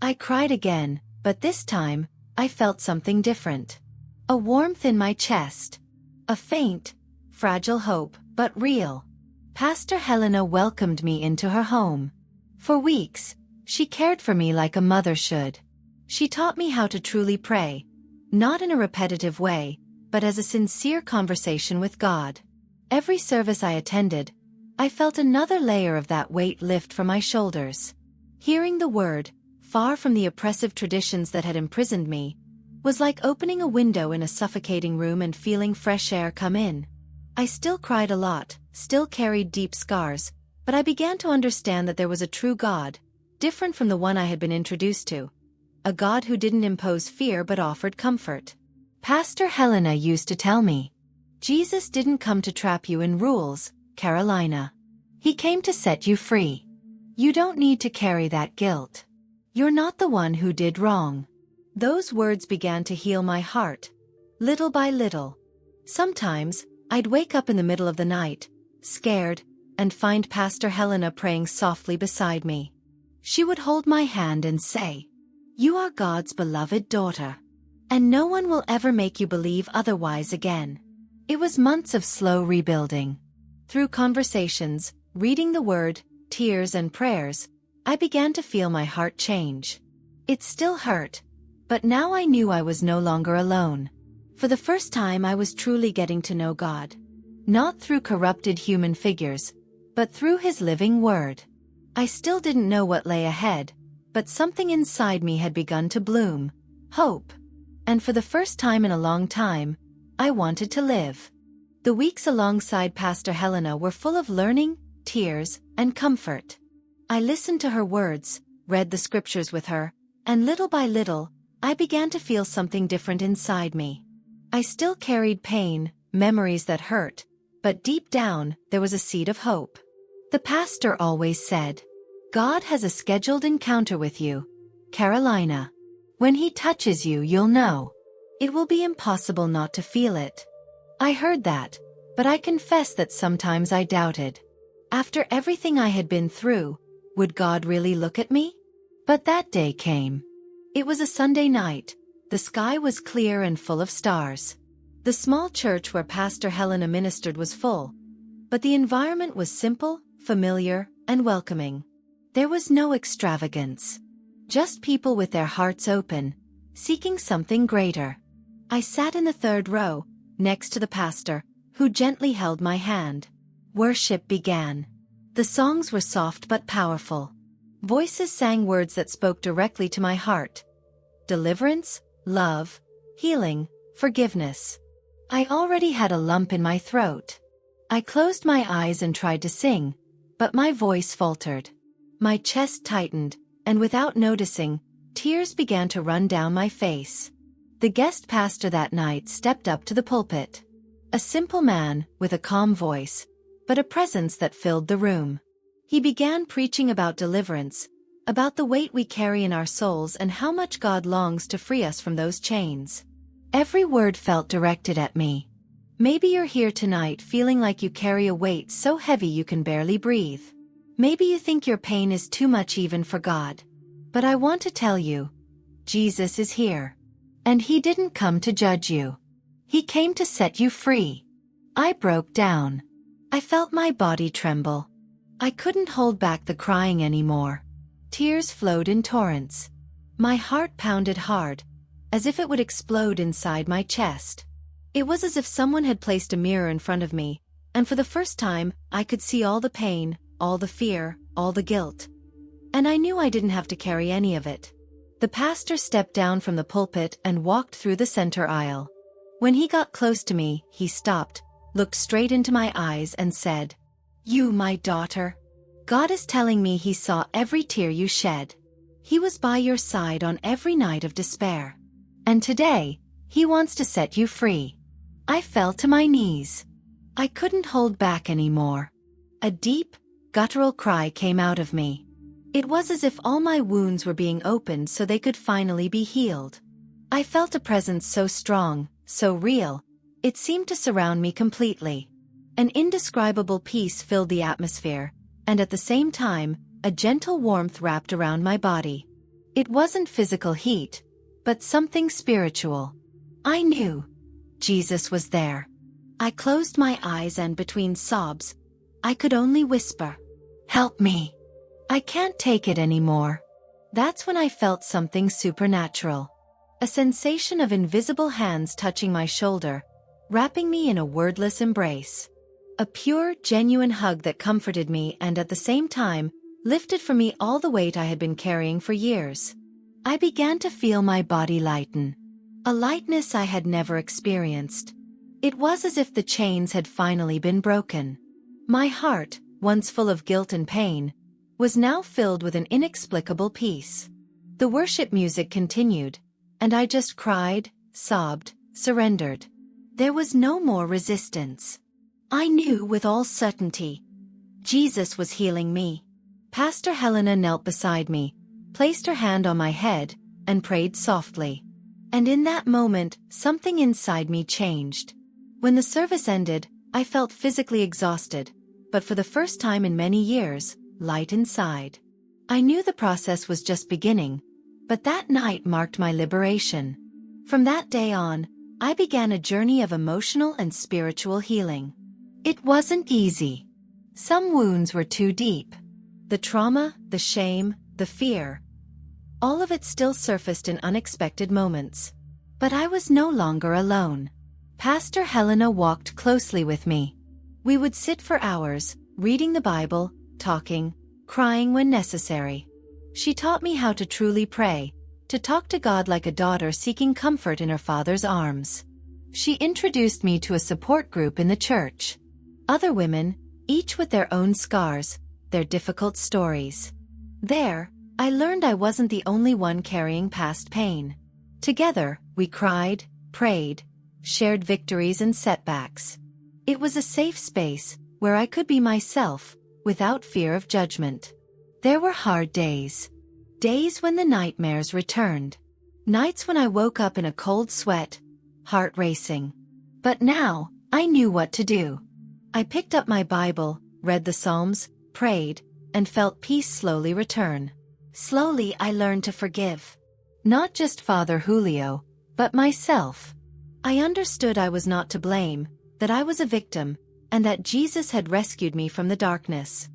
I cried again, but this time, I felt something different. A warmth in my chest. A faint, fragile hope, but real. Pastor Helena welcomed me into her home. For weeks, she cared for me like a mother should. She taught me how to truly pray, not in a repetitive way, but as a sincere conversation with God. Every service I attended, I felt another layer of that weight lift from my shoulders. Hearing the word, far from the oppressive traditions that had imprisoned me, was like opening a window in a suffocating room and feeling fresh air come in. I still cried a lot, still carried deep scars, but I began to understand that there was a true God, different from the one I had been introduced to. A God who didn't impose fear but offered comfort. Pastor Helena used to tell me, "Jesus didn't come to trap you in rules, Carolina. He came to set you free. You don't need to carry that guilt. You're not the one who did wrong." Those words began to heal my heart, little by little. Sometimes, I'd wake up in the middle of the night, scared, and find Pastor Helena praying softly beside me. She would hold my hand and say, "You are God's beloved daughter, and no one will ever make you believe otherwise again." It was months of slow rebuilding. Through conversations, reading the Word, tears and prayers, I began to feel my heart change. It still hurt, but now I knew I was no longer alone. For the first time I was truly getting to know God. Not through corrupted human figures, but through His living Word. I still didn't know what lay ahead, but something inside me had begun to bloom. Hope. And for the first time in a long time, I wanted to live. The weeks alongside Pastor Helena were full of learning, tears, and comfort. I listened to her words, read the scriptures with her, and little by little, I began to feel something different inside me. I still carried pain, memories that hurt, but deep down, there was a seed of hope. The pastor always said, "God has a scheduled encounter with you, Carolina. When He touches you, you'll know. It will be impossible not to feel it." I heard that, but I confess that sometimes I doubted. After everything I had been through, would God really look at me? But that day came. It was a Sunday night. The sky was clear and full of stars. The small church where Pastor Helena ministered was full, but the environment was simple, familiar, and welcoming. There was no extravagance. Just people with their hearts open, seeking something greater. I sat in the third row, next to the pastor, who gently held my hand. Worship began. The songs were soft but powerful. Voices sang words that spoke directly to my heart. Deliverance, love, healing, forgiveness. I already had a lump in my throat. I closed my eyes and tried to sing, but my voice faltered. My chest tightened, and without noticing, tears began to run down my face. The guest pastor that night stepped up to the pulpit. A simple man, with a calm voice, but a presence that filled the room. He began preaching about deliverance, about the weight we carry in our souls and how much God longs to free us from those chains. Every word felt directed at me. Maybe you're here tonight feeling like you carry a weight so heavy you can barely breathe. Maybe you think your pain is too much even for God. But I want to tell you, Jesus is here. And He didn't come to judge you. He came to set you free. I broke down. I felt my body tremble. I couldn't hold back the crying anymore. Tears flowed in torrents. My heart pounded hard, as if it would explode inside my chest. It was as if someone had placed a mirror in front of me, and for the first time, I could see all the pain, all the fear, all the guilt. And I knew I didn't have to carry any of it. The pastor stepped down from the pulpit and walked through the center aisle. When he got close to me, he stopped, looked straight into my eyes and said, "You, my daughter. God is telling me He saw every tear you shed. He was by your side on every night of despair. And today, He wants to set you free." I fell to my knees. I couldn't hold back anymore. A deep, guttural cry came out of me. It was as if all my wounds were being opened so they could finally be healed. I felt a presence so strong, so real, it seemed to surround me completely. An indescribable peace filled the atmosphere, and at the same time, a gentle warmth wrapped around my body. It wasn't physical heat, but something spiritual. I knew Jesus was there. I closed my eyes and between sobs, I could only whisper, "Help me. I can't take it anymore." That's when I felt something supernatural. A sensation of invisible hands touching my shoulder, wrapping me in a wordless embrace. A pure, genuine hug that comforted me and at the same time, lifted from me all the weight I had been carrying for years. I began to feel my body lighten. A lightness I had never experienced. It was as if the chains had finally been broken. My heart, once full of guilt and pain, was now filled with an inexplicable peace. The worship music continued, and I just cried, sobbed, surrendered. There was no more resistance. I knew with all certainty, Jesus was healing me. Pastor Helena knelt beside me, placed her hand on my head, and prayed softly. And in that moment, something inside me changed. When the service ended, I felt physically exhausted, but for the first time in many years, light inside. I knew the process was just beginning, but that night marked my liberation. From that day on, I began a journey of emotional and spiritual healing. It wasn't easy. Some wounds were too deep. The trauma, the shame, the fear, all of it still surfaced in unexpected moments. But I was no longer alone. Pastor Helena walked closely with me. We would sit for hours, reading the Bible, talking, crying when necessary. She taught me how to truly pray, to talk to God like a daughter seeking comfort in her father's arms. She introduced me to a support group in the church. Other women, each with their own scars, their difficult stories. There, I learned I wasn't the only one carrying past pain. Together, we cried, prayed, shared victories and setbacks. It was a safe space, where I could be myself, without fear of judgment. There were hard days. Days when the nightmares returned. Nights when I woke up in a cold sweat, heart racing. But now, I knew what to do. I picked up my Bible, read the Psalms, prayed, and felt peace slowly return. Slowly I learned to forgive. Not just Father Julio, but myself. I understood I was not to blame, that I was a victim, and that Jesus had rescued me from the darkness.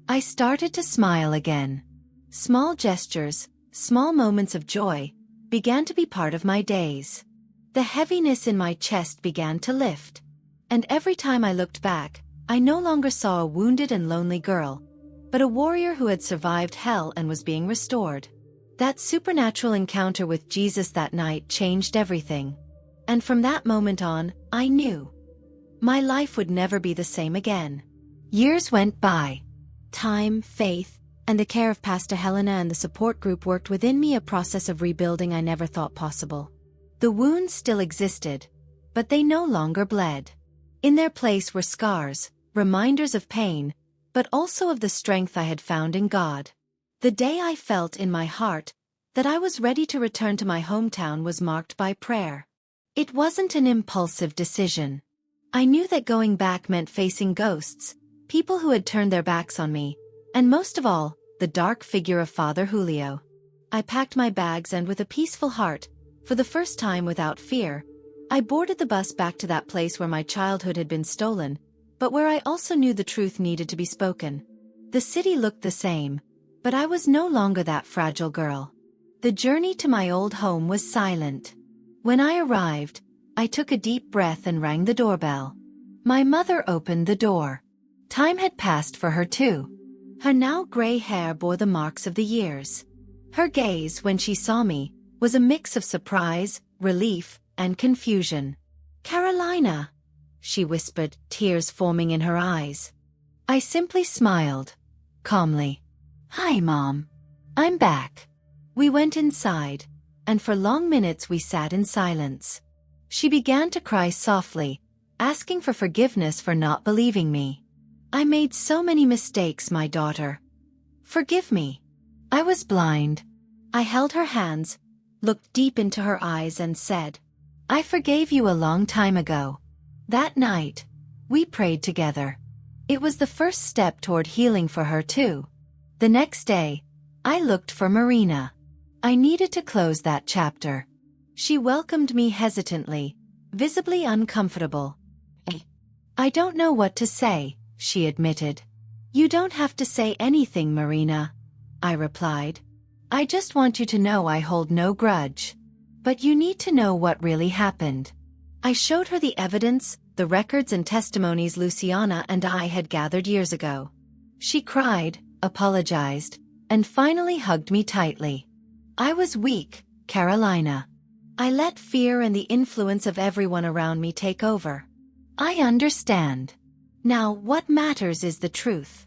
I started to smile again. Small gestures, small moments of joy, began to be part of my days. The heaviness in my chest began to lift. And every time I looked back, I no longer saw a wounded and lonely girl, but a warrior who had survived hell and was being restored. That supernatural encounter with Jesus that night changed everything. And from that moment on, I knew my life would never be the same again. Years went by. Time, faith, and the care of Pastor Helena and the support group worked within me a process of rebuilding I never thought possible. The wounds still existed, but they no longer bled. In their place were scars, reminders of pain, but also of the strength I had found in God. The day I felt in my heart that I was ready to return to my hometown was marked by prayer. It wasn't an impulsive decision. I knew that going back meant facing ghosts, people who had turned their backs on me, and most of all, the dark figure of Father Julio. I packed my bags and with a peaceful heart, for the first time without fear, I boarded the bus back to that place where my childhood had been stolen, but where I also knew the truth needed to be spoken. The city looked the same, but I was no longer that fragile girl. The journey to my old home was silent. When I arrived, I took a deep breath and rang the doorbell. My mother opened the door. Time had passed for her too. Her now gray hair bore the marks of the years. Her gaze, when she saw me, was a mix of surprise, relief, and confusion. "Carolina," she whispered, tears forming in her eyes. I simply smiled, calmly. "Hi, Mom. I'm back." We went inside, and for long minutes we sat in silence. She began to cry softly, asking for forgiveness for not believing me. "I made so many mistakes, my daughter. Forgive me. I was blind." I held her hands, looked deep into her eyes and said, "I forgave you a long time ago." That night, we prayed together. It was the first step toward healing for her too. The next day, I looked for Marina. I needed to close that chapter. She welcomed me hesitantly, visibly uncomfortable. "I don't know what to say," she admitted. "You don't have to say anything, Marina," I replied. "I just want you to know I hold no grudge. But you need to know what really happened." I showed her the evidence, the records and testimonies Luciana and I had gathered years ago. She cried, apologized, and finally hugged me tightly. I was weak, Carolina. I let fear and the influence of everyone around me take over. I understand. Now what matters is the truth.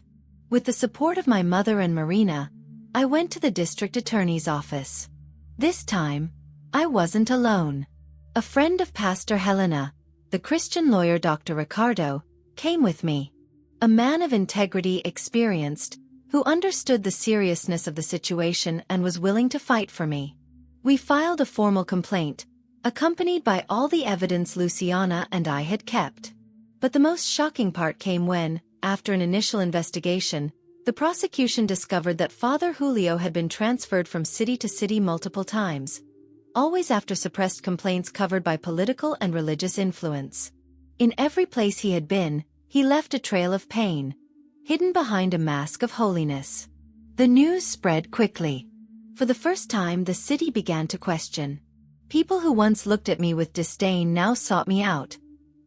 With the support of my mother and Marina, I went to the district attorney's office. This time, I wasn't alone. A friend of Pastor Helena, the Christian lawyer Dr. Ricardo, came with me. A man of integrity, experienced, who understood the seriousness of the situation and was willing to fight for me. We filed a formal complaint, accompanied by all the evidence Luciana and I had kept. But the most shocking part came when, after an initial investigation, the prosecution discovered that Father Julio had been transferred from city to city multiple times, always after suppressed complaints covered by political and religious influence. In every place he had been, he left a trail of pain, hidden behind a mask of holiness. The news spread quickly. For the first time, the city began to question. People who once looked at me with disdain now sought me out,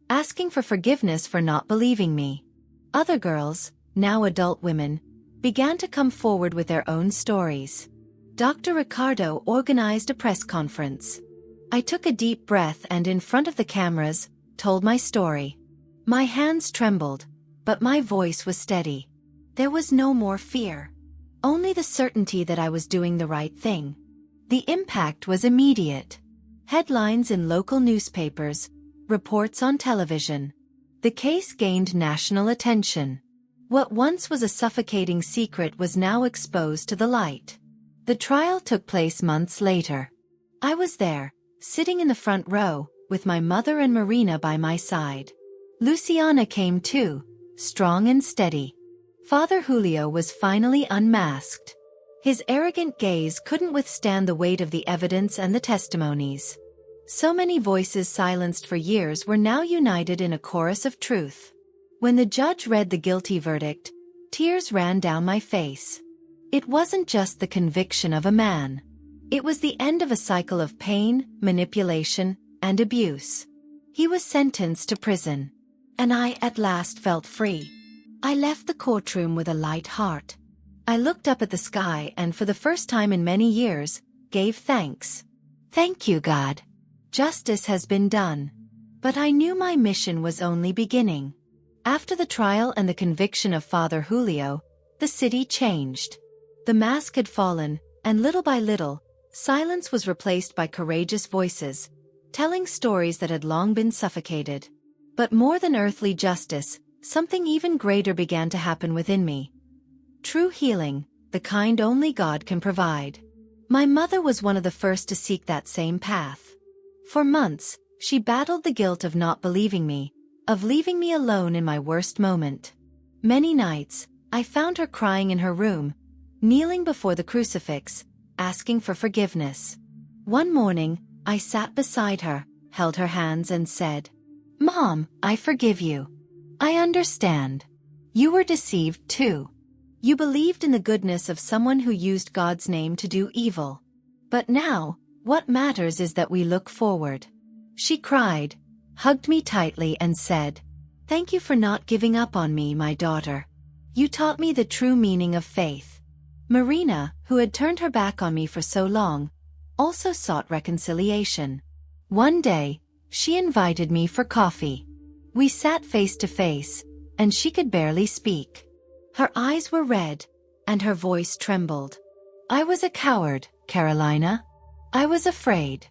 asking for forgiveness for not believing me. Other girls, now adult women, began to come forward with their own stories. Dr. Ricardo organized a press conference. I took a deep breath and in front of the cameras, told my story. My hands trembled, but my voice was steady. There was no more fear. Only the certainty that I was doing the right thing. The impact was immediate. Headlines in local newspapers, reports on television. The case gained national attention. What once was a suffocating secret was now exposed to the light. The trial took place months later. I was there, sitting in the front row, with my mother and Marina by my side. Luciana came too, strong and steady. Father Julio was finally unmasked. His arrogant gaze couldn't withstand the weight of the evidence and the testimonies. So many voices silenced for years were now united in a chorus of truth. When the judge read the guilty verdict, Tears ran down my face. It wasn't just the conviction of a man. It was the end of a cycle of pain, manipulation, and abuse. He was sentenced to prison. And I at last felt free. I left the courtroom with a light heart. I looked up at the sky and for the first time in many years, gave thanks. Thank you, God. Justice has been done. But I knew my mission was only beginning. After the trial and the conviction of Father Julio, the city changed. The mask had fallen, and little by little, silence was replaced by courageous voices, telling stories that had long been suffocated. But more than earthly justice, something even greater began to happen within me. True healing, the kind only God can provide. My mother was one of the first to seek that same path. For months, she battled the guilt of not believing me, of leaving me alone in my worst moment. Many nights, I found her crying in her room, kneeling before the crucifix, asking for forgiveness. One morning, I sat beside her, held her hands and said, "Mom, I forgive you. I understand. You were deceived too. You believed in the goodness of someone who used God's name to do evil. But now, what matters is that we look forward." She cried, hugged me tightly and said, "Thank you for not giving up on me, my daughter. You taught me the true meaning of faith." Marina, who had turned her back on me for so long, also sought reconciliation. One day, she invited me for coffee. We sat face to face, and she could barely speak. Her eyes were red, and her voice trembled. "I was a coward, Carolina. I was afraid.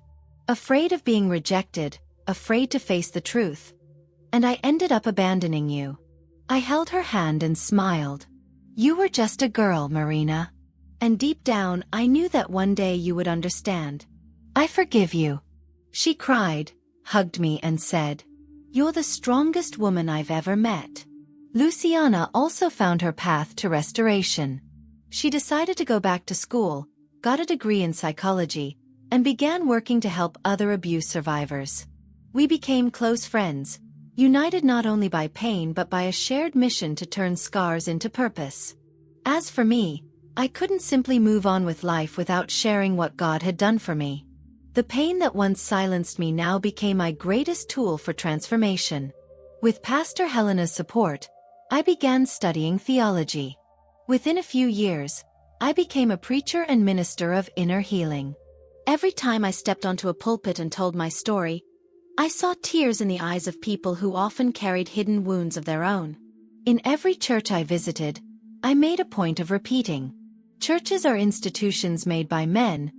Afraid of being rejected, afraid to face the truth. And I ended up abandoning you." I held her hand and smiled. "You were just a girl, Marina. And deep down, I knew that one day you would understand. I forgive you." She cried, hugged me and said, "You're the strongest woman I've ever met." Luciana also found her path to restoration. She decided to go back to school, got a degree in psychology, and began working to help other abuse survivors. We became close friends, united not only by pain but by a shared mission to turn scars into purpose. As for me, I couldn't simply move on with life without sharing what God had done for me. The pain that once silenced me now became my greatest tool for transformation. With Pastor Helena's support, I began studying theology. Within a few years, I became a preacher and minister of inner healing. Every time I stepped onto a pulpit and told my story, I saw tears in the eyes of people who often carried hidden wounds of their own. In every church I visited, I made a point of repeating, churches are institutions made by men,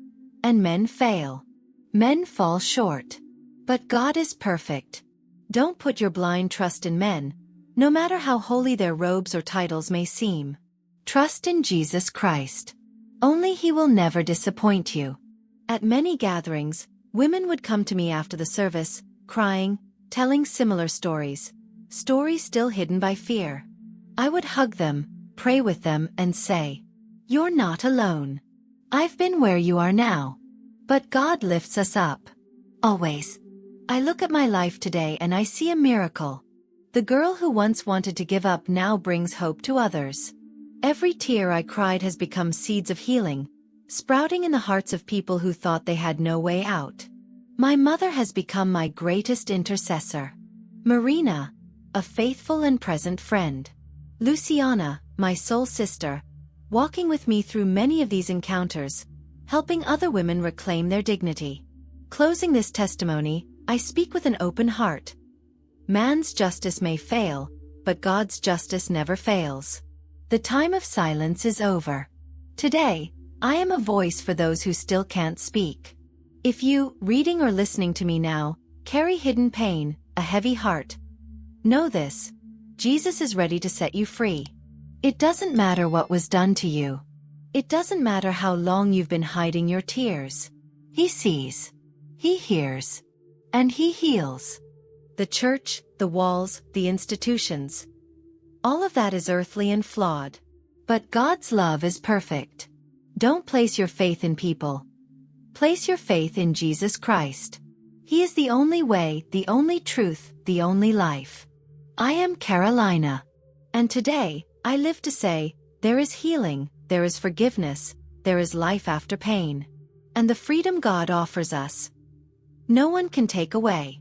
and men fail. Men fall short. But God is perfect. Don't put your blind trust in men, no matter how holy their robes or titles may seem. Trust in Jesus Christ. Only He will never disappoint you. At many gatherings, women would come to me after the service, crying, telling similar stories still hidden by fear. I would hug them, pray with them, and say, "You're not alone. I've been where you are now. But God lifts us up. Always." I look at my life today and I see a miracle. The girl who once wanted to give up now brings hope to others. Every tear I cried has become seeds of healing, sprouting in the hearts of people who thought they had no way out. My mother has become my greatest intercessor. Marina, a faithful and present friend. Luciana, my soul sister, walking with me through many of these encounters, helping other women reclaim their dignity. Closing this testimony, I speak with an open heart. Man's justice may fail, but God's justice never fails. The time of silence is over. Today, I am a voice for those who still can't speak. If you, reading or listening to me now, carry hidden pain, a heavy heart, know this: Jesus is ready to set you free. It doesn't matter what was done to you. It doesn't matter how long you've been hiding your tears. He sees. He hears. And He heals. The church, the walls, the institutions. All of that is earthly and flawed. But God's love is perfect. Don't place your faith in people. Place your faith in Jesus Christ. He is the only way, the only truth, the only life. I am Carolina. And today, I live to say, there is healing, there is forgiveness, there is life after pain. And the freedom God offers us, no one can take away.